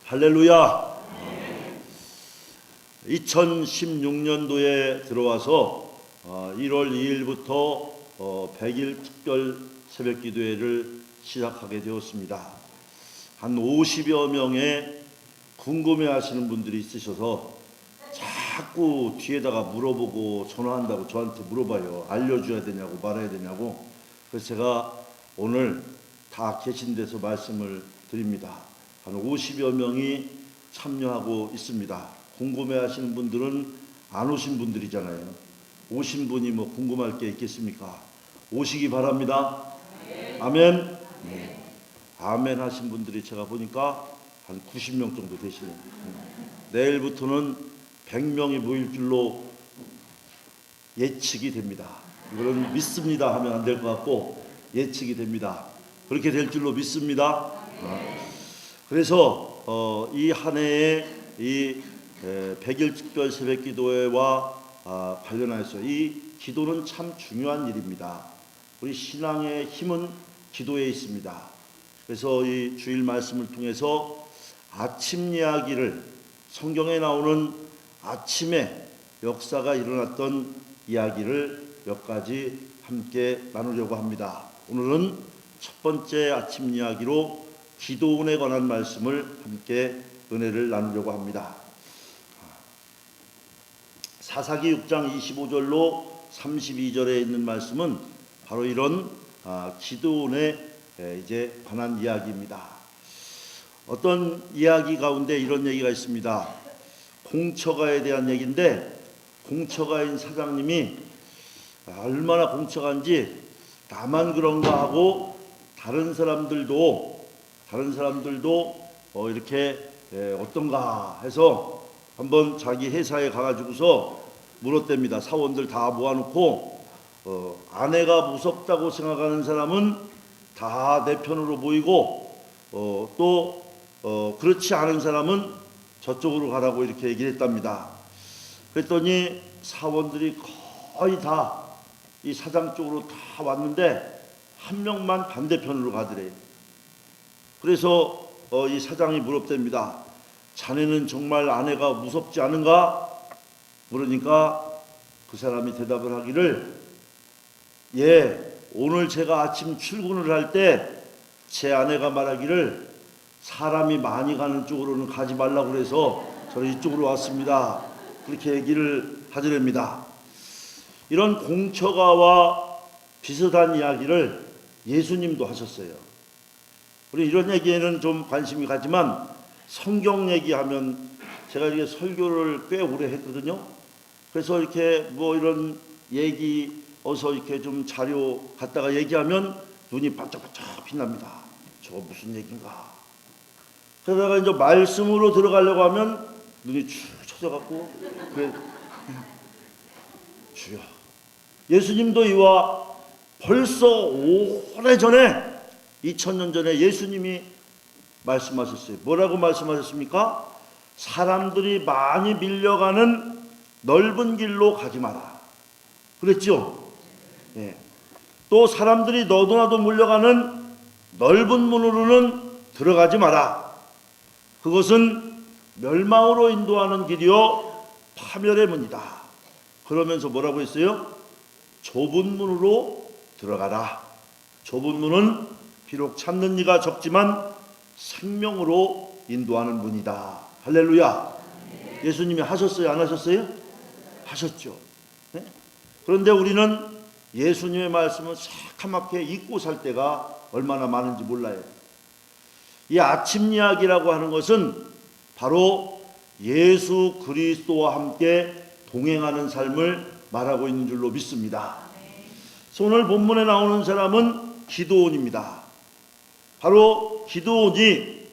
할렐루야. 2016년도에 들어와서 1월 2일부터 100일 특별 새벽 기도회를 시작하게 되었습니다. 한 50여 명의 궁금해하시는 분들이 있으셔서 자꾸 뒤에다가 물어보고 전화한다고 저한테 물어봐요. 알려줘야 되냐고 말해야 되냐고. 그래서 제가 오늘 다 계신 데서 말씀을 드립니다. 한 50여 명이 참여하고 있습니다. 궁금해하시는 분들은 안 오신 분들이잖아요. 오신 분이 뭐 궁금할 게 있겠습니까? 오시기 바랍니다. 아멘. 네. 아멘 하신 분들이 제가 보니까 한 90명 정도 되시네요. 내일부터는 100명이 모일 줄로 예측이 됩니다. 이거는 믿습니다 하면 안 될 것 같고 예측이 됩니다. 그렇게 될 줄로 믿습니다. 그래서 이 한 해의 이 100일 특별 새벽 기도회와 관련해서 이 기도는 참 중요한 일입니다. 우리 신앙의 힘은 기도에 있습니다. 그래서 이 주일 말씀을 통해서 아침 이야기를, 성경에 나오는 아침에 역사가 일어났던 이야기를 몇 가지 함께 나누려고 합니다. 오늘은 첫 번째 아침 이야기로 기도원에 관한 말씀을 함께 은혜를 나누려고 합니다. 사사기 6장 25절로 32절에 있는 말씀은 바로 이런 기도원에 이제 관한 이야기입니다. 어떤 이야기 가운데 이런 얘기가 있습니다. 공처가에 대한 얘기인데, 공처가인 사장님이 얼마나 공처가인지 나만 그런가 하고 다른 사람들도 이렇게 어떤가 해서 한번 자기 회사에 가가지고서 물었답니다. 사원들 다 모아놓고 아내가 무섭다고 생각하는 사람은 다 내 편으로 모이고 또 그렇지 않은 사람은 저쪽으로 가라고 이렇게 얘기를 했답니다. 그랬더니 사원들이 거의 다 이 사장 쪽으로 다 왔는데 한 명만 반대편으로 가더래요. 그래서 이 사장이 물었답니다. 자네는 정말 아내가 무섭지 않은가? 물으니까 그 사람이 대답을 하기를, 예, 오늘 제가 아침 출근을 할 때 제 아내가 말하기를 사람이 많이 가는 쪽으로는 가지 말라고 그래서 저는 이쪽으로 왔습니다. 그렇게 얘기를 하더랍니다. 이런 공처가와 비슷한 이야기를 예수님도 하셨어요. 우리 이런 얘기에는 좀 관심이 가지만 성경 얘기하면 제가 이렇게 설교를 꽤 오래 했거든요. 그래서 이렇게 뭐 이런 얘기 어서 이렇게 좀 자료 갖다가 얘기하면 눈이 반짝반짝 빛납니다. 저거 무슨 얘기인가. 그러다가 이제 말씀으로 들어가려고 하면 눈이 축 쳐져갖고 그래, 주여. 예수님도 이와 벌써 오래전에 2000년 전에 예수님이 말씀하셨어요. 뭐라고 말씀하셨습니까? 사람들이 많이 밀려가는 넓은 길로 가지 마라. 그랬죠? 예. 또 사람들이 너도나도 몰려가는 넓은 문으로는 들어가지 마라. 그것은 멸망으로 인도하는 길이요 파멸의 문이다. 그러면서 뭐라고 했어요? 좁은 문으로 들어가라. 좁은 문은 비록 찾는 이가 적지만 생명으로 인도하는 문이다. 할렐루야. 예수님이 하셨어요? 안 하셨어요? 하셨죠. 네? 그런데 우리는 예수님의 말씀을 새카맣게 잊고 살 때가 얼마나 많은지 몰라요. 이 아침 이야기라고 하는 것은 바로 예수 그리스도와 함께 동행하는 삶을 말하고 있는 줄로 믿습니다. 오늘 본문에 나오는 사람은 기드온입니다. 바로 기드온이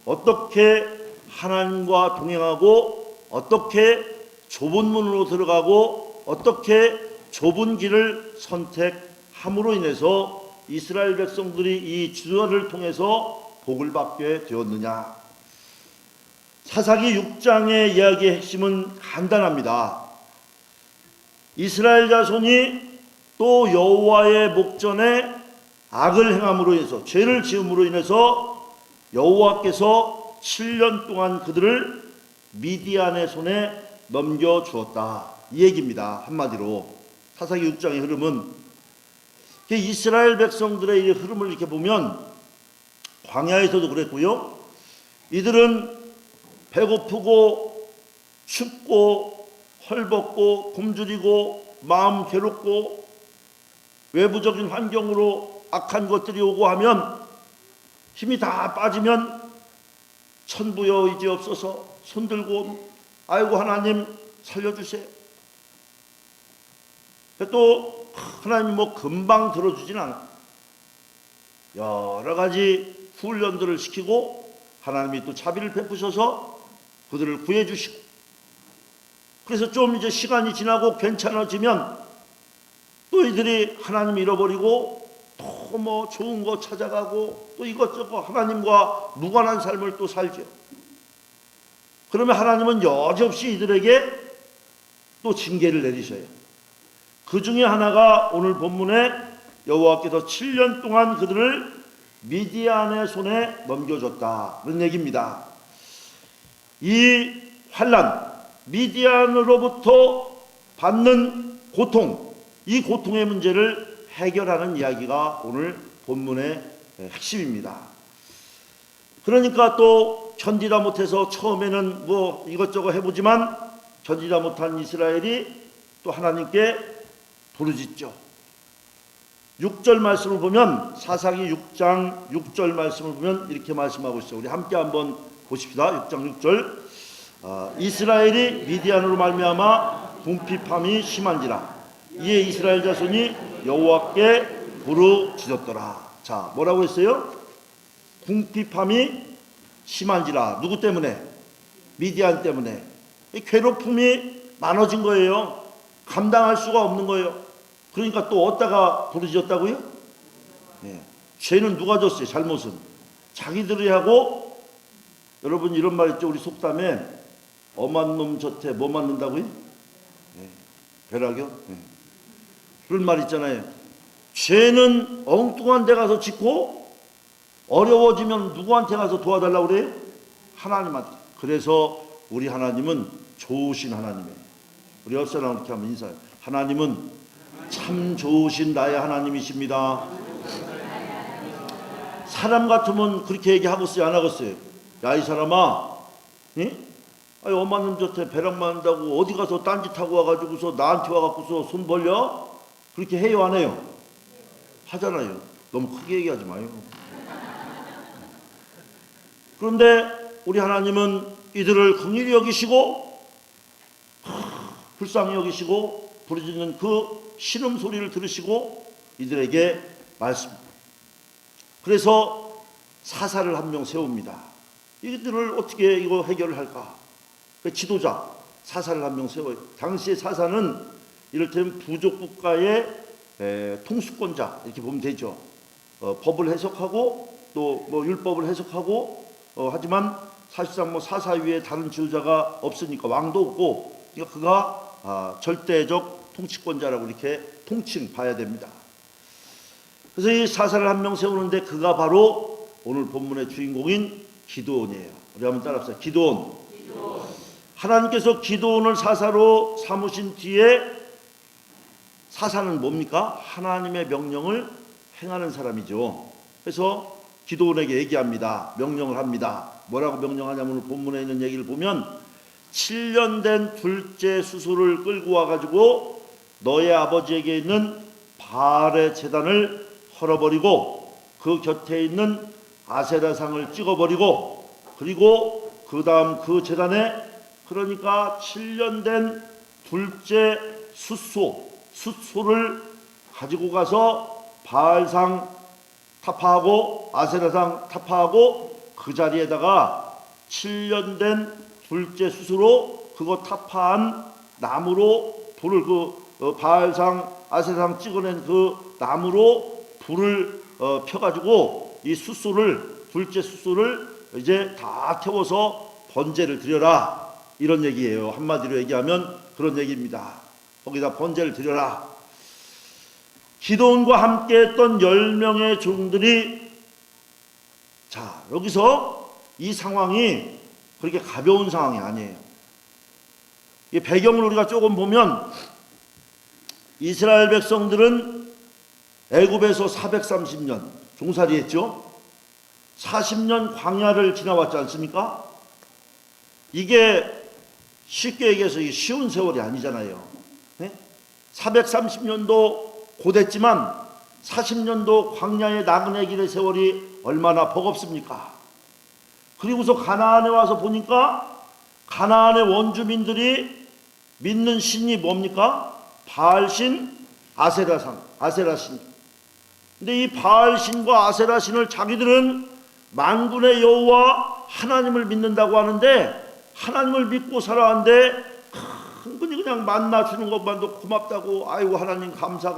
어떻게 하나님과 동행하고 어떻게 좁은 문으로 들어가고 어떻게 좁은 길을 선택함으로 인해서 이스라엘 백성들이 이 주어를 통해서 복을 받게 되었느냐. 사사기 6장의 이야기의 핵심은 간단합니다. 이스라엘 자손이 또 여호와의 목전에 악을 행함으로 인해서, 죄를 지음으로 인해서 여호와께서 7년 동안 그들을 미디안의 손에 넘겨주었다. 이 얘기입니다. 한마디로 사사기 6장의 흐름은 이스라엘 백성들의 이 흐름을 이렇게 보면 광야에서도 그랬고요. 이들은 배고프고 춥고 헐벗고 굶주리고 마음 괴롭고 외부적인 환경으로 악한 것들이 오고 하면 힘이 다 빠지면 천부여 이제 없어서 손들고 아이고 하나님 살려주세요. 또 하나님이 뭐 금방 들어주진 않아. 여러 가지 훈련들을 시키고 하나님이 또 자비를 베푸셔서 그들을 구해주시고, 그래서 좀 이제 시간이 지나고 괜찮아지면 또 이들이 하나님 잃어버리고 또 뭐 좋은 거 찾아가고 또 이것저것 하나님과 무관한 삶을 또 살죠. 그러면 하나님은 여지없이 이들에게 또 징계를 내리셔요. 그 중에 하나가 오늘 본문에 여호와께서 7년 동안 그들을 미디안의 손에 넘겨줬다 그런 얘기입니다. 이 환난, 미디안으로부터 받는 고통, 이 고통의 문제를 해결하는 이야기가 오늘 본문의 핵심입니다. 그러니까 또 견디다 못해서 처음에는 뭐 이것저것 해보지만 견디다 못한 이스라엘이 또 하나님께 부르짖죠. 6절 말씀을 보면, 사사기 6장 6절 말씀을 보면 이렇게 말씀하고 있어요. 우리 함께 한번 보십시다. 6장 6절. 이스라엘이 미디안으로 말미암아 궁핍함이 심한지라 이에 이스라엘 자손이 여호와께 부르짖었더라. 자, 뭐라고 했어요? 궁핍함이 심한지라. 누구 때문에? 미디안 때문에. 괴롭힘이 많아진 거예요. 감당할 수가 없는 거예요. 그러니까 또 어디다가 부르짖었다고요? 네. 죄는 누가 졌어요? 잘못은 자기들이 하고. 여러분 이런 말 있죠? 우리 속담에 엄한 놈 젖에 뭐 맞는다고요? 네. 벼락이요? 네. 그런 말 있잖아요. 죄는 엉뚱한 데 가서 짓고 어려워지면 누구한테 가서 도와달라고 그래요? 하나님한테. 그래서 우리 하나님은 좋으신 하나님이에요. 우리 옆 사람 이렇게 하면 인사해요. 하나님은 참 좋으신 나의 하나님이십니다. 사람 같으면 그렇게 얘기하겠어요? 안 하겠어요? 야 이 사람아, 예? 아니 엄마는 저한테 배랑 맞는다고 어디 가서 딴짓하고 와가지고서 나한테 와갖고서 손 벌려? 그렇게 해요 안 해요? 하잖아요. 너무 크게 얘기하지 마요. 그런데 우리 하나님은 이들을 긍휼히 여기시고 불쌍히 여기시고 부르짖는 그 신음소리를 들으시고 이들에게 말씀. 그래서 사사를 한 명 세웁니다. 이들을 어떻게 이거 해결을 할까? 지도자 사사를 한 명 세워요. 당시의 사사는 이를테면 부족국가의 통수권자 이렇게 보면 되죠. 법을 해석하고 또 뭐 율법을 해석하고 하지만 사실상 뭐 사사 위에 다른 지도자가 없으니까 왕도 없고, 그러니까 그가 절대적 통치권자라고 이렇게 통칭 봐야 됩니다. 그래서 이 사사를 한 명 세우는데 그가 바로 오늘 본문의 주인공인 기드온이에요. 우리 한번 따라합시다. 기드온. 하나님께서 기드온을 사사로 삼으신 뒤에 사사는 뭡니까? 하나님의 명령을 행하는 사람이죠. 그래서 기드온에게 얘기합니다. 명령을 합니다. 뭐라고 명령하냐면 오늘 본문에 있는 얘기를 보면 7년 된 둘째 수소를 끌고 와가지고 너의 아버지에게 있는 바알의 제단을 헐어버리고 그 곁에 있는 아세라상을 찍어버리고, 그리고 그 다음 그 제단에 그러니까 7년 된 둘째 숫소를 가지고 가서 바알상 타파하고 아세라상 타파하고 그 자리에다가 7년 된 둘째 숫소로 그거 타파한 나무로 불을 바알상 아세라상 찍어낸 그 나무로 불을 펴가지고 이 숫소를 둘째 숫소를 이제 다 태워서 번제를 드려라, 이런 얘기예요. 한마디로 얘기하면 그런 얘기입니다. 거기다 번제를 드려라. 기드온과 함께 했던 10명의 종들이 자, 여기서 이 상황이 그렇게 가벼운 상황이 아니에요. 이 배경을 우리가 조금 보면 이스라엘 백성들은 애굽에서 430년 종살이했죠. 40년 광야를 지나왔지 않습니까? 이게 쉽게 얘기해서 이게 쉬운 세월이 아니잖아요. 네? 430년도 고됐지만 40년도 광야의 나그네 길의 세월이 얼마나 버겁습니까? 그리고서 가나안에 와서 보니까 가나안의 원주민들이 믿는 신이 뭡니까? 바알신, 아세라신. 근데 이 바알신과 아세라신을 자기들은 만군의 여호와 하나님을 믿는다고 하는데, 하나님을 믿고 살아왔는데 큰분이 그냥 만나 주는 것만도 고맙다고, 아이고 하나님 감사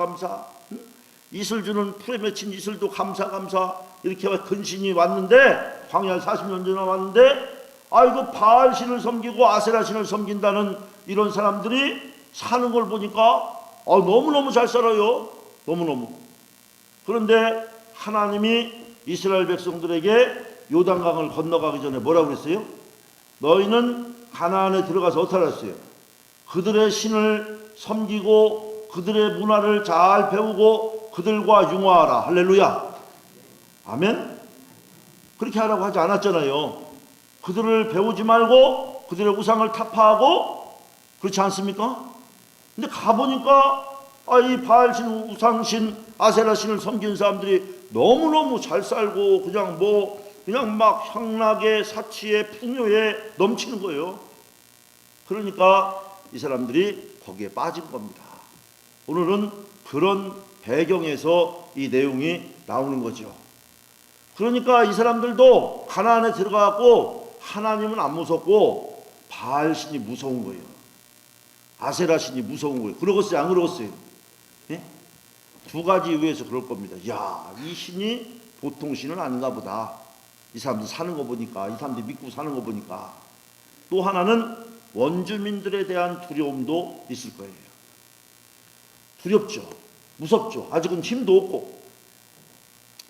이슬 주는 풀에 맺힌 이슬도 감사 이렇게 근신이 왔는데, 광야 40년 전에 왔는데, 아이고 바알신을 섬기고 아세라신을 섬긴다는 이런 사람들이 사는 걸 보니까 너무너무 잘 살아요. 너무너무. 그런데 하나님이 이스라엘 백성들에게 요단강을 건너가기 전에 뭐라고 그랬어요? 너희는 가나안에 들어가서 어떻게 했어요? 그들의 신을 섬기고 그들의 문화를 잘 배우고 그들과 융화하라. 할렐루야. 아멘. 그렇게 하라고 하지 않았잖아요. 그들을 배우지 말고 그들의 우상을 타파하고, 그렇지 않습니까? 근데 가보니까 이 바알신, 우상신, 아세라신을 섬기는 사람들이 너무너무 잘 살고 그냥 막 향락에 사치에 풍요에 넘치는 거예요. 그러니까 이 사람들이 거기에 빠진 겁니다. 오늘은 그런 배경에서 이 내용이 나오는 거죠. 그러니까 이 사람들도 가나안에 들어가고 하나님은 안 무섭고 바알신이 무서운 거예요. 아세라신이 무서운 거예요. 그러겠어요, 안 그러겠어요? 예? 두 가지 이유에서 그럴 겁니다. 이 신이 보통 신은 아닌가 보다. 이 사람들 사는 거 보니까, 이 사람들 믿고 사는 거 보니까. 또 하나는 원주민들에 대한 두려움도 있을 거예요. 두렵죠. 무섭죠. 아직은 힘도 없고.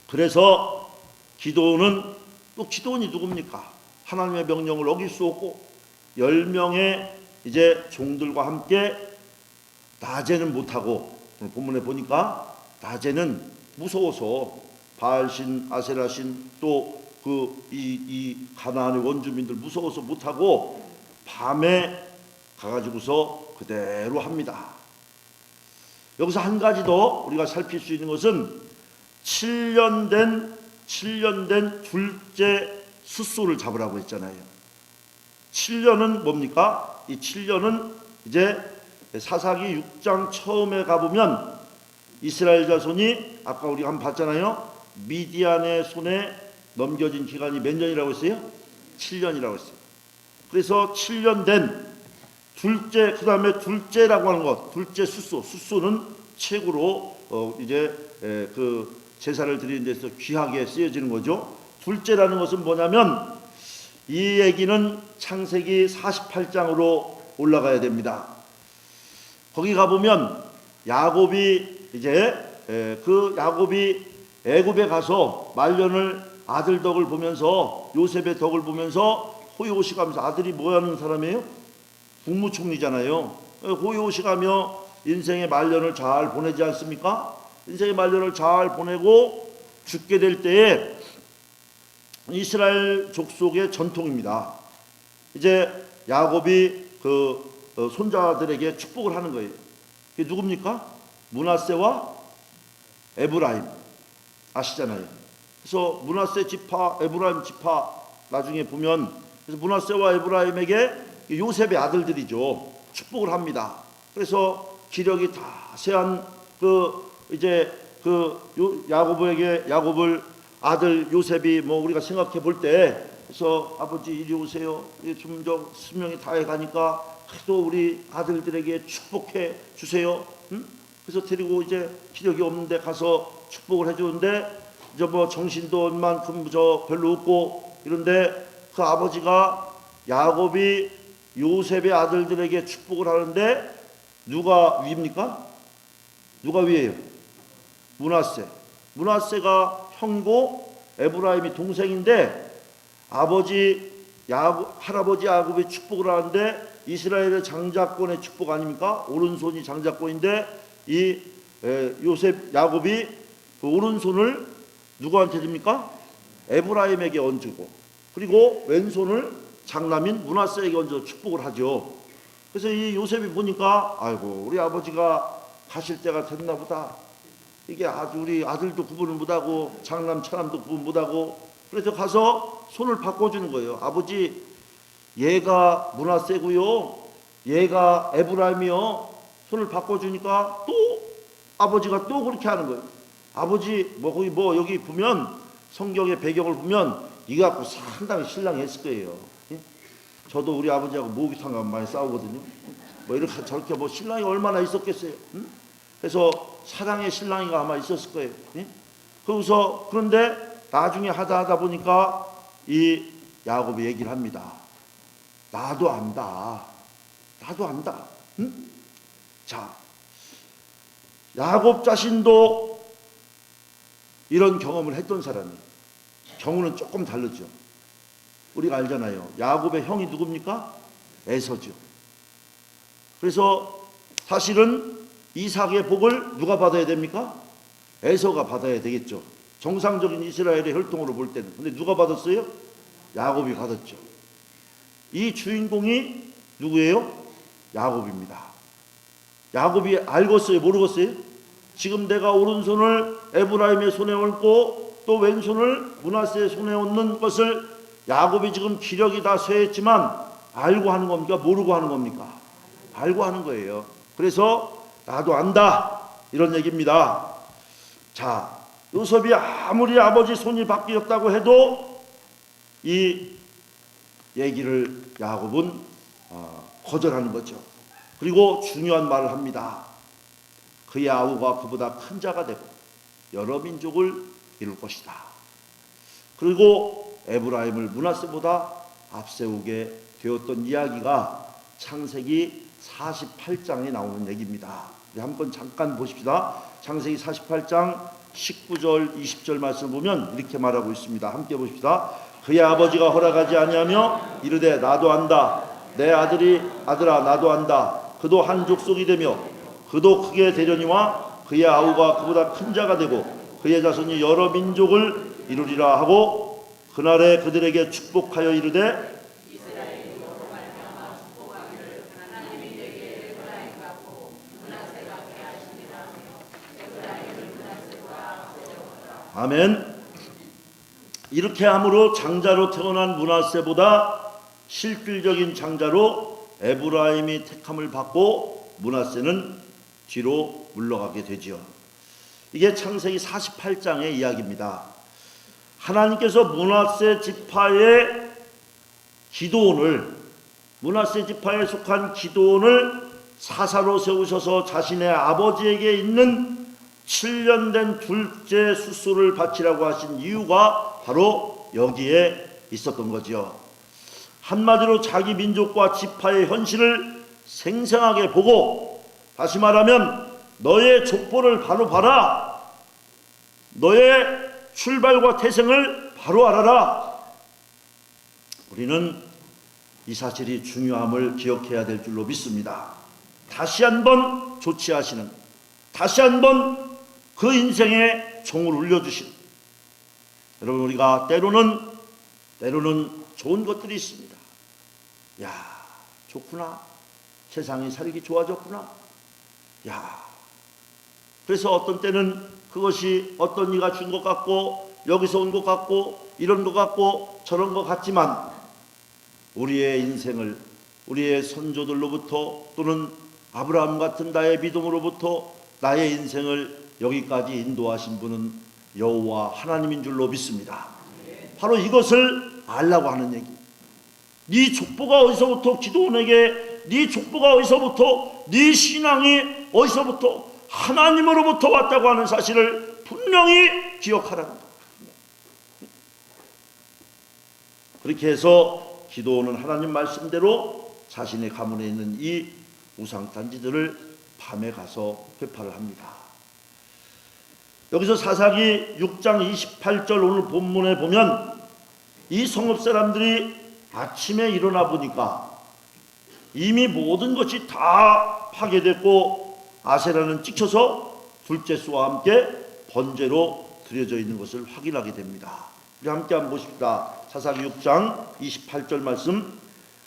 그래서 기도원은, 또 기도원이 누굽니까? 하나님의 명령을 어길 수 없고 10명의 이제 종들과 함께 낮에는 못하고, 오늘 본문에 보니까 낮에는 무서워서 바알신, 아세라신, 또 이 가나안의 원주민들 무서워서 못하고 밤에 가가지고서 그대로 합니다. 여기서 한 가지 더 우리가 살필 수 있는 것은 7년 된 둘째 숫소를 잡으라고 했잖아요. 7년은 뭡니까? 이 7년은 이제 사사기 6장 처음에 가보면 이스라엘 자손이 아까 우리가 한번 봤잖아요. 미디안의 손에 넘겨진 기간이 몇 년이라고 했어요? 7년이라고 했어요. 그래서 7년 된 둘째, 그 다음에 둘째라고 하는 것, 둘째 숫소는 최고로 이제 그 제사를 드리는 데서 귀하게 쓰여지는 거죠. 둘째라는 것은 뭐냐면, 이 얘기는 창세기 48장으로 올라가야 됩니다. 거기 가보면 야곱이 이제 야곱이 애굽에 가서 말년을 아들 덕을 보면서, 요셉의 덕을 보면서 호의호식하면서, 아들이 뭐 하는 사람이에요? 국무총리잖아요. 호의호식하며 인생의 말년을 잘 보내지 않습니까? 인생의 말년을 잘 보내고 죽게 될 때에 이스라엘 족속의 전통입니다. 이제 야곱이 손자들에게 축복을 하는 거예요. 그게 누굽니까? 므낫세와 에브라임 아시잖아요. 그래서 므낫세 지파, 에브라임 지파 나중에 보면, 그래서 므낫세와 에브라임에게 요셉의 아들들이죠. 축복을 합니다. 그래서 기력이 다 세한 야곱을 아들 요셉이 우리가 생각해 볼 때, 그래서 아버지 이리 오세요. 좀 수명이 다해 가니까 또 우리 아들들에게 축복해 주세요. 응? 그래서 데리고 이제 기력이 없는데 가서 축복을 해주는데, 이제 정신도 얼만큼 별로 없고 이런데, 그 아버지가 야곱이 요셉의 아들들에게 축복을 하는데 누가 위입니까? 누가 위예요? 므낫세. 므낫세가 형고 에브라임이 동생인데 할아버지 야곱이 축복을 하는데 이스라엘의 장자권의 축복 아닙니까? 오른손이 장자권인데 이 야곱이 그 오른손을 누구한테 줍니까? 에브라임에게 얹고, 그리고 왼손을 장남인 므낫세에게 얹어 축복을 하죠. 그래서 이 요셉이 보니까 아이고, 우리 아버지가 가실 때가 됐나 보다. 이게 아주 우리 아들도 구분을 못하고 장남 차남도 구분 못하고, 그래서 가서 손을 바꿔주는 거예요. 아버지, 얘가 므낫세고요, 얘가 에브라임이요. 손을 바꿔주니까 또 아버지가 또 그렇게 하는 거예요. 아버지 거기 여기 보면 성경의 배경을 보면 이거 갖고 상당히 신랑했을 거예요. 저도 우리 아버지하고 모기탕 가면 많이 싸우거든요. 이렇게 저렇게 신랑이 얼마나 있었겠어요. 그래서 사랑의 신랑이가 아마 있었을 거예요. 그래서 그런데 나중에 하다 보니까 이 야곱이 얘기를 합니다. 나도 안다. 자, 야곱 자신도 이런 경험을 했던 사람이에요. 경우는 조금 다르죠. 우리가 알잖아요. 야곱의 형이 누굽니까? 에서죠. 그래서 사실은 이삭의 복을 누가 받아야 됩니까? 에서가 받아야 되겠죠. 정상적인 이스라엘의 혈통으로 볼 때는. 근데 누가 받았어요? 야곱이 받았죠. 이 주인공이 누구예요? 야곱입니다. 야곱이 알겠어요? 모르겠어요? 지금 내가 오른손을 에브라임의 손에 얹고 또 왼손을 므낫세의 손에 얹는 것을 야곱이 지금 기력이 다 쇠했지만 알고 하는 겁니까? 모르고 하는 겁니까? 알고 하는 거예요. 그래서 나도 안다, 이런 얘기입니다. 자, 요셉이 아무리 아버지 손이 바뀌었다고 해도 이 얘기를 야곱은 거절하는 거죠. 그리고 중요한 말을 합니다. 그의 아우가 그보다 큰 자가 되고 여러 민족을 이룰 것이다. 그리고 에브라임을 므낫세보다 앞세우게 되었던 이야기가 창세기 48장에 나오는 얘기입니다. 한번 잠깐 보십시다. 창세기 48장 19절 20절 말씀을 보면 이렇게 말하고 있습니다. 함께 보십시다. 그의 아버지가 허락하지 아니하며 이르되 나도 안다. 내 아들아 나도 안다. 그도 한 족속이 되며 그도 크게 되려니와 그의 아우가 그보다 큰 자가 되고 그의 자손이 여러 민족을 이루리라 하고 그날에 그들에게 축복하여 이르되 아멘. 이렇게 함으로 장자로 태어난 므낫세보다 실질적인 장자로 에브라임이 택함을 받고 므낫세는 뒤로 물러가게 되지요. 이게 창세기 48장의 이야기입니다. 하나님께서 므낫세 지파의 므낫세 지파에 속한 기드온을 사사로 세우셔서 자신의 아버지에게 있는 7년 된 둘째 숫소를 바치라고 하신 이유가 바로 여기에 있었던 거죠. 한마디로 자기 민족과 지파의 현실을 생생하게 보고, 다시 말하면 너의 족보를 바로 봐라. 너의 출발과 태생을 바로 알아라. 우리는 이 사실이 중요함을 기억해야 될 줄로 믿습니다. 다시 한번 조치하시는, 다시 한번 그 인생에 종을 울려주시는, 여러분, 우리가 때로는 좋은 것들이 있습니다. 야, 좋구나. 세상이 살기 좋아졌구나. 야, 그래서 어떤 때는 그것이 어떤 이가 준 것 같고, 여기서 온 것 같고, 이런 것 같고, 저런 것 같지만, 우리의 인생을 우리의 선조들로부터 또는 아브라함 같은 나의 믿음으로부터 나의 인생을 여기까지 인도하신 분은 여호와 하나님인 줄로 믿습니다. 바로 이것을 알라고 하는 얘기. 네 족보가 어디서부터 기드온에게, 네 족보가 어디서부터, 네 신앙이 어디서부터 하나님으로부터 왔다고 하는 사실을 분명히 기억하라는 거예요. 그렇게 해서 기드온은 하나님 말씀대로 자신의 가문에 있는 이 우상단지들을 밤에 가서 회파를 합니다. 여기서 사사기 6장 28절 오늘 본문에 보면 이 성읍 사람들이 아침에 일어나 보니까 이미 모든 것이 다 파괴됐고 아세라는 찍혀서 둘째 수와 함께 번제로 드려져 있는 것을 확인하게 됩니다. 우리 함께 한번 보십시다. 사사기 6장 28절 말씀.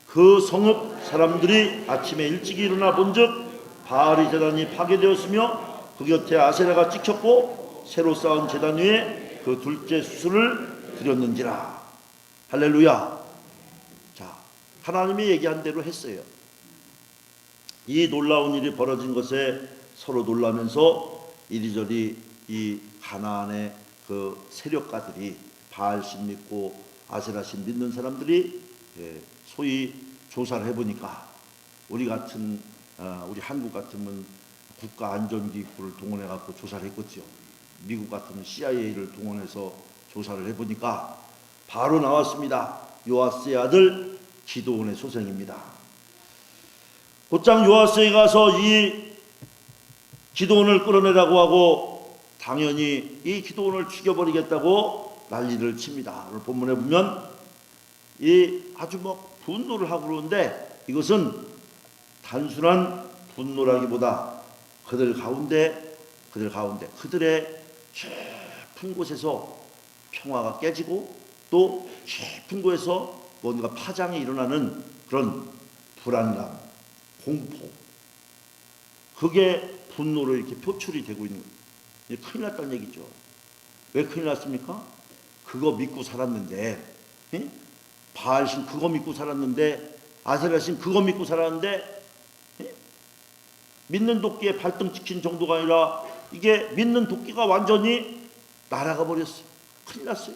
그 성읍 사람들이 아침에 일찍 일어나 본즉 바알이 제단이 파괴되었으며 그 곁에 아세라가 찍혔고 새로 쌓은 제단 위에 그 둘째 수술을 드렸는지라. 할렐루야. 자, 하나님이 얘기한 대로 했어요. 이 놀라운 일이 벌어진 것에 서로 놀라면서 이리저리 이 가나안의 그 세력가들이 바알신 믿고 아세라신 믿는 사람들이 소위 조사를 해보니까 우리 같은 우리 한국 같으면 국가안전기구를 동원해 갖고 조사를 했겠죠. 미국 같으면 CIA를 동원해서 조사를 해보니까 바로 나왔습니다. 요아스의 아들 기드온의 소생입니다. 곧장 요아스에 가서 이 기드온을 끌어내라고 하고 당연히 이 기드온을 죽여버리겠다고 난리를 칩니다. 오늘 본문에 보면 이 아주 분노를 하고 그러는데 이것은 단순한 분노라기보다 그들 가운데 그들의 깊은 곳에서 평화가 깨지고 또 깊은 곳에서 뭔가 파장이 일어나는 그런 불안감, 공포, 그게 분노로 이렇게 표출이 되고 있는 거예요. 큰일 났다는 얘기죠. 왜 큰일 났습니까? 그거 믿고 살았는데, 바알신 그거 믿고 살았는데, 아세라신 그거 믿고 살았는데, 믿는 도끼에 발등 찍힌 정도가 아니라 이게 믿는 도끼가 완전히 날아가 버렸어요. 큰일 났어요.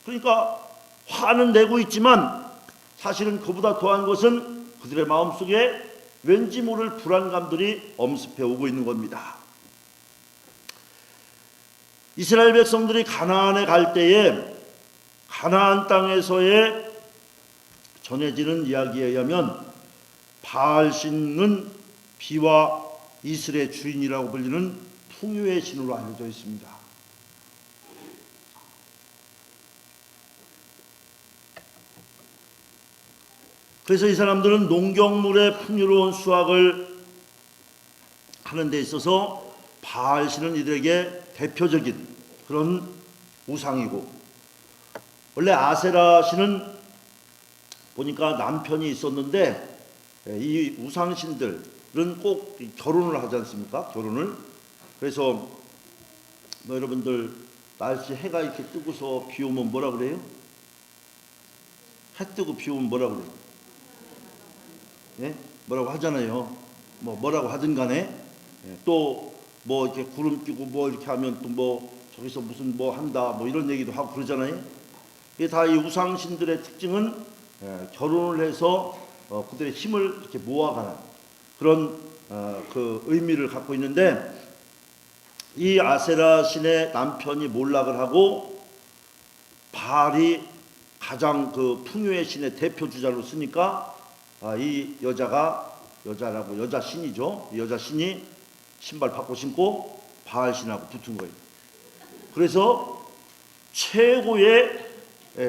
그러니까 화는 내고 있지만 사실은 그보다 더한 것은 그들의 마음속에 왠지 모를 불안감들이 엄습해 오고 있는 겁니다. 이스라엘 백성들이 가나안에 갈 때에 가나안 땅에서의 전해지는 이야기에 의하면 바알신은 비와 이슬의 주인이라고 불리는 풍요의 신으로 알려져 있습니다. 그래서 이 사람들은 농경물의 풍요로운 수확을 하는 데 있어서 바알신은 이들에게 대표적인 그런 우상이고, 원래 아세라신은 보니까 남편이 있었는데 이 우상신들은 꼭 결혼을 하지 않습니까? 결혼을. 그래서 여러분들 날씨 해가 이렇게 뜨고서 비 오면 뭐라 그래요? 해 뜨고 비 오면 뭐라 그래요? 예? 뭐라고 하잖아요. 뭐라고 하든 간에 또 뭐 이렇게 구름 끼고 뭐 이렇게 하면 또 뭐 저기서 무슨 뭐 한다 뭐 이런 얘기도 하고 그러잖아요. 이게 다 이 우상신들의 특징은 결혼을 해서 그들의 힘을 이렇게 모아가는 그런 그 의미를 갖고 있는데, 이 아세라 신의 남편이 몰락을 하고 바알이 가장 그 풍요의 신의 대표 주자로 쓰니까 이 여자라고 여자 신이죠. 이 여자 신이 신발 바꿔 신고 바알 신하고 붙은 거예요. 그래서 최고의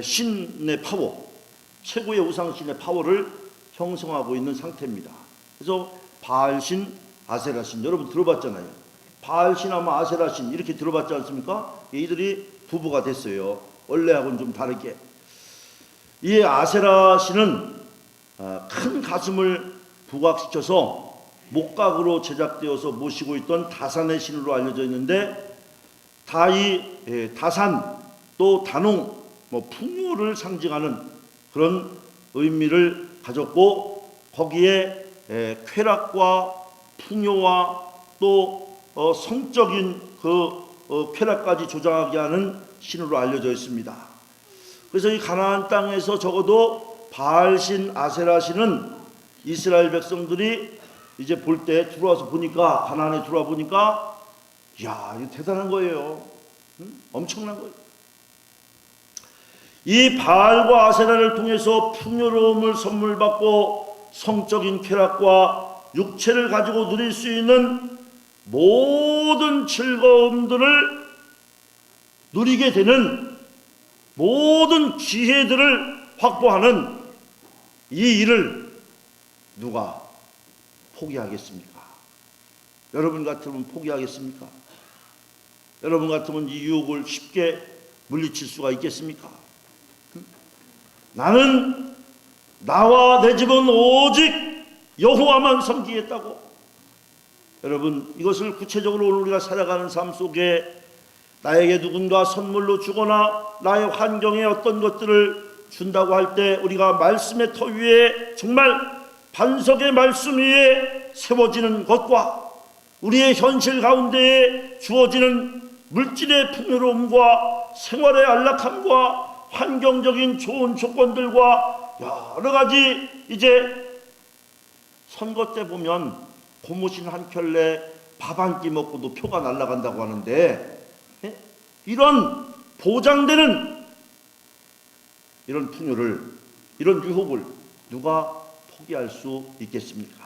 신의 파워, 최고의 우상신의 파워를 형성하고 있는 상태입니다. 그래서 바알신, 아세라신 여러분 들어봤잖아요. 바알신 하면 아세라신 이렇게 들어봤지 않습니까? 이들이 부부가 됐어요. 원래하고는 좀 다르게. 이 아세라신은 큰 가슴을 부각시켜서 목각으로 제작되어서 모시고 있던 다산의 신으로 알려져 있는데, 다산 또 단홍 풍요를 상징하는 그런 의미를 가졌고, 거기에 쾌락과 풍요와 또 성적인 그 쾌락까지 조장하게 하는 신으로 알려져 있습니다. 그래서 이 가나안 땅에서 적어도 바알신, 아세라신은 이스라엘 백성들이 이제 볼 때 들어와서 보니까, 가나안에 들어와 보니까 이야, 이거 대단한 거예요. 엄청난 거예요. 이 바알과 아세라를 통해서 풍요로움을 선물 받고 성적인 쾌락과 육체를 가지고 누릴 수 있는 모든 즐거움들을 누리게 되는 모든 기회들을 확보하는 이 일을 누가 포기하겠습니까? 여러분 같으면 포기하겠습니까? 여러분 같으면 이 유혹을 쉽게 물리칠 수가 있겠습니까? 나는 나와 내 집은 오직 여호와만 섬기겠다고. 여러분, 이것을 구체적으로 오늘 우리가 살아가는 삶 속에 나에게 누군가 선물로 주거나 나의 환경에 어떤 것들을 준다고 할 때 우리가 말씀의 터 위에, 정말 반석의 말씀 위에 세워지는 것과 우리의 현실 가운데에 주어지는 물질의 풍요로움과 생활의 안락함과 환경적인 좋은 조건들과 여러 가지, 이제 선거 때 보면 고무신 한 켤레 밥 한 끼 먹고도 표가 날아간다고 하는데, 이런 보장되는 이런 풍요를, 이런 유혹을 누가 포기할 수 있겠습니까?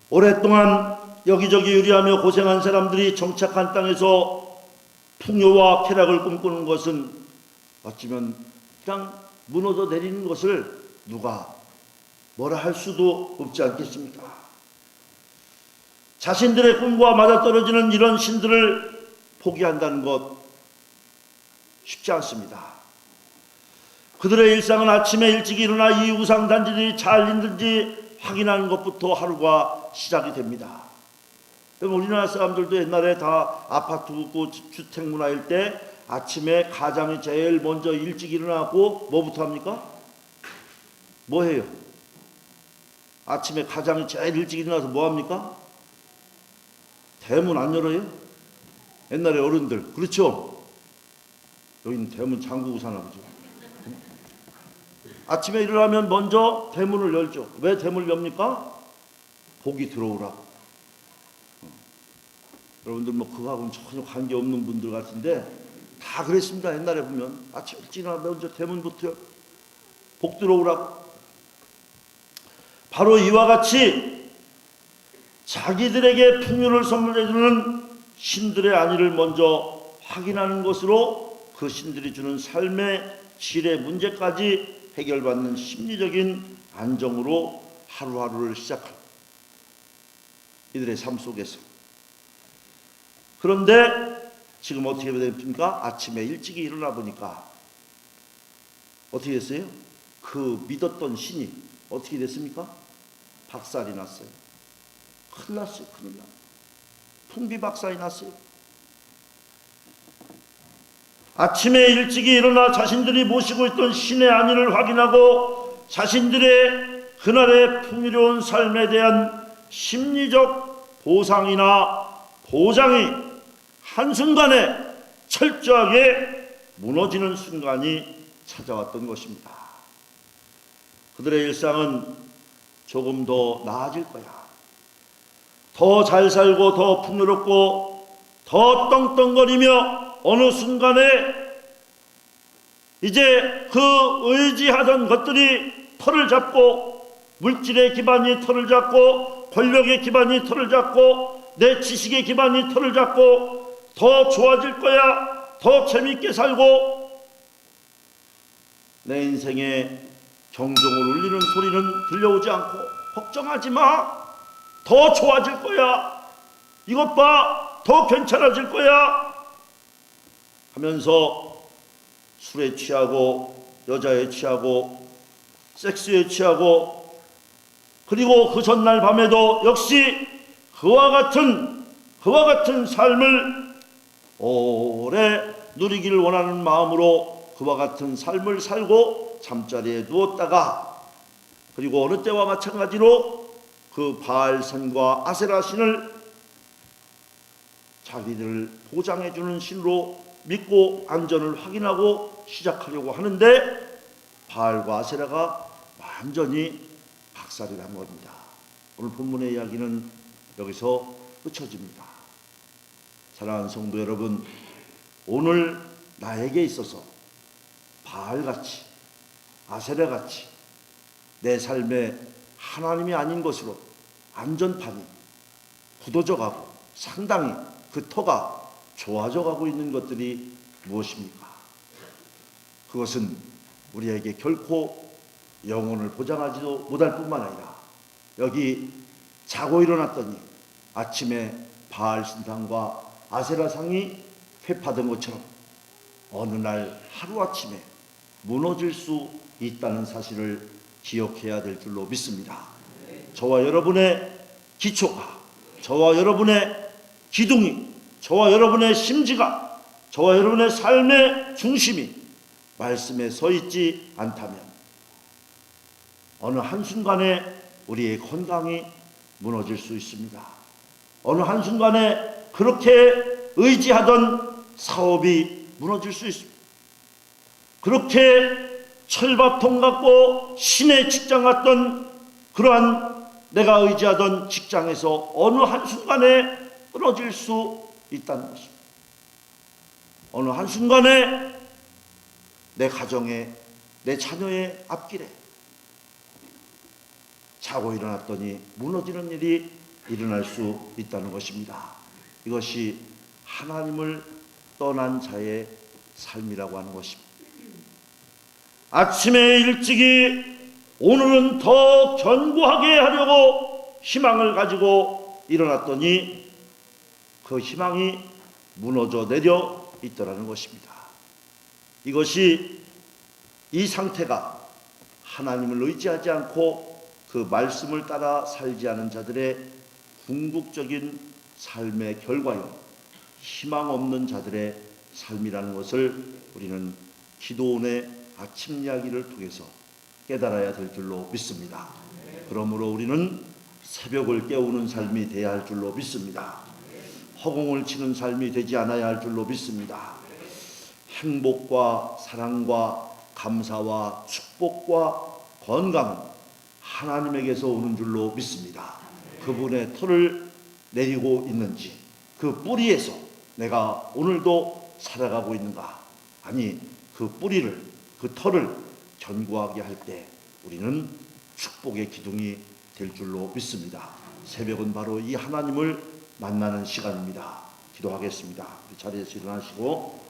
오랫동안 여기저기 유리하며 고생한 사람들이 정착한 땅에서 풍요와 쾌락을 꿈꾸는 것은 어쩌면 그냥 무너져 내리는 것을 누가 뭐라 할 수도 없지 않겠습니까? 자신들의 꿈과 맞아떨어지는 이런 신들을 포기한다는 것 쉽지 않습니다. 그들의 일상은 아침에 일찍 일어나 이 우상단지들이 잘 있는지 확인하는 것부터 하루가 시작이 됩니다. 우리나라 사람들도 옛날에 다 아파트 그 주택 문화일 때 아침에 가장이 제일 먼저 일찍 일어나고 뭐부터 합니까? 뭐 해요? 아침에 가장이 제일 일찍 일어나서 뭐 합니까? 대문 안 열어요? 옛날에 어른들, 그렇죠? 여기는 대문 잠그고 사나 보죠. 아침에 일어나면 먼저 대문을 열죠. 왜 대문을 엽니까? 복이 들어오라고. 여러분들 뭐 그거하고는 전혀 관계없는 분들 같은데 다 그랬습니다. 옛날에 보면 아침 일찍 일어나면 먼저 대문부터 복 들어오라고. 바로 이와 같이 자기들에게 풍요를 선물해주는 신들의 안위를 먼저 확인하는 것으로 그 신들이 주는 삶의 질의 문제까지 해결받는 심리적인 안정으로 하루하루를 시작합니다. 이들의 삶 속에서. 그런데 지금 어떻게 됩니까? 아침에 일찍 일어나 보니까 어떻게 됐어요? 그 믿었던 신이 어떻게 됐습니까? 박살이 났어요. 큰일 났어요. 큰일 나. 풍비박살이 났어요. 아침에 일찍이 일어나 자신들이 모시고 있던 신의 안위를 확인하고 자신들의 그날의 풍요로운 삶에 대한 심리적 보상이나 보장이 한순간에 철저하게 무너지는 순간이 찾아왔던 것입니다. 그들의 일상은 조금 더 나아질 거야. 더 잘 살고 더 풍요롭고 더 떵떵거리며 어느 순간에 이제 그 의지하던 것들이 털을 잡고, 물질의 기반이 털을 잡고, 권력의 기반이 털을 잡고, 내 지식의 기반이 털을 잡고, 더 좋아질 거야, 더 재밌게 살고, 내 인생에 경종을 울리는 소리는 들려오지 않고, 걱정하지 마, 더 좋아질 거야, 이것 봐, 더 괜찮아질 거야 하면서 술에 취하고 여자에 취하고 섹스에 취하고, 그리고 그 전날 밤에도 역시 그와 같은 삶을 오래 누리기를 원하는 마음으로 그와 같은 삶을 살고 잠자리에 누웠다가, 그리고 어느 때와 마찬가지로 그 바알산과 아세라 신을 자기들을 보장해주는 신으로 믿고 안전을 확인하고 시작하려고 하는데 바알과 아세라가 완전히 박살이 난 겁니다. 오늘 본문의 이야기는 여기서 끝쳐집니다. 사랑하는 성도 여러분, 오늘 나에게 있어서 바알같이 아세라같이 내 삶에 하나님이 아닌 것으로 안전판이 굳어져가고 상당히 그 터가 좋아져가고 있는 것들이 무엇입니까? 그것은 우리에게 결코 영혼을 보장하지도 못할 뿐만 아니라 여기 자고 일어났더니 아침에 바알 신상과 아세라 상이 회파된 것처럼 어느 날 하루아침에 무너질 수 있다는 사실을 기억해야 될 줄로 믿습니다. 저와 여러분의 기초가, 저와 여러분의 기둥이, 저와 여러분의 심지가, 저와 여러분의 삶의 중심이 말씀에 서 있지 않다면 어느 한순간에 우리의 건강이 무너질 수 있습니다. 어느 한순간에 그렇게 의지하던 사업이 무너질 수 있습니다. 그렇게 철밥통 같고 신의 직장 같던 그러한 내가 의지하던 직장에서 어느 한순간에 끊어질 수 있다는 것입니다. 어느 한순간에 내 가정에, 내 자녀의 앞길에 자고 일어났더니 무너지는 일이 일어날 수 있다는 것입니다. 이것이 하나님을 떠난 자의 삶이라고 하는 것입니다. 아침에 일찍이 오늘은 더 견고하게 하려고 희망을 가지고 일어났더니 그 희망이 무너져 내려 있더라는 것입니다. 이것이 이 상태가 하나님을 의지하지 않고 그 말씀을 따라 살지 않은 자들의 궁극적인 삶의 결과요, 희망 없는 자들의 삶이라는 것을 우리는 기도원의 아침 이야기를 통해서 깨달아야 될 줄로 믿습니다. 그러므로 우리는 새벽을 깨우는 삶이 되어야 할 줄로 믿습니다. 허공을 치는 삶이 되지 않아야 할 줄로 믿습니다. 행복과 사랑과 감사와 축복과 건강은 하나님에게서 오는 줄로 믿습니다. 그분의 털을 내리고 있는지, 그 뿌리에서 내가 오늘도 살아가고 있는가? 아니, 그 뿌리를, 그 털을 견고하게 할 때 우리는 축복의 기둥이 될 줄로 믿습니다. 새벽은 바로 이 하나님을 만나는 시간입니다. 기도하겠습니다. 자리에서 일어나시고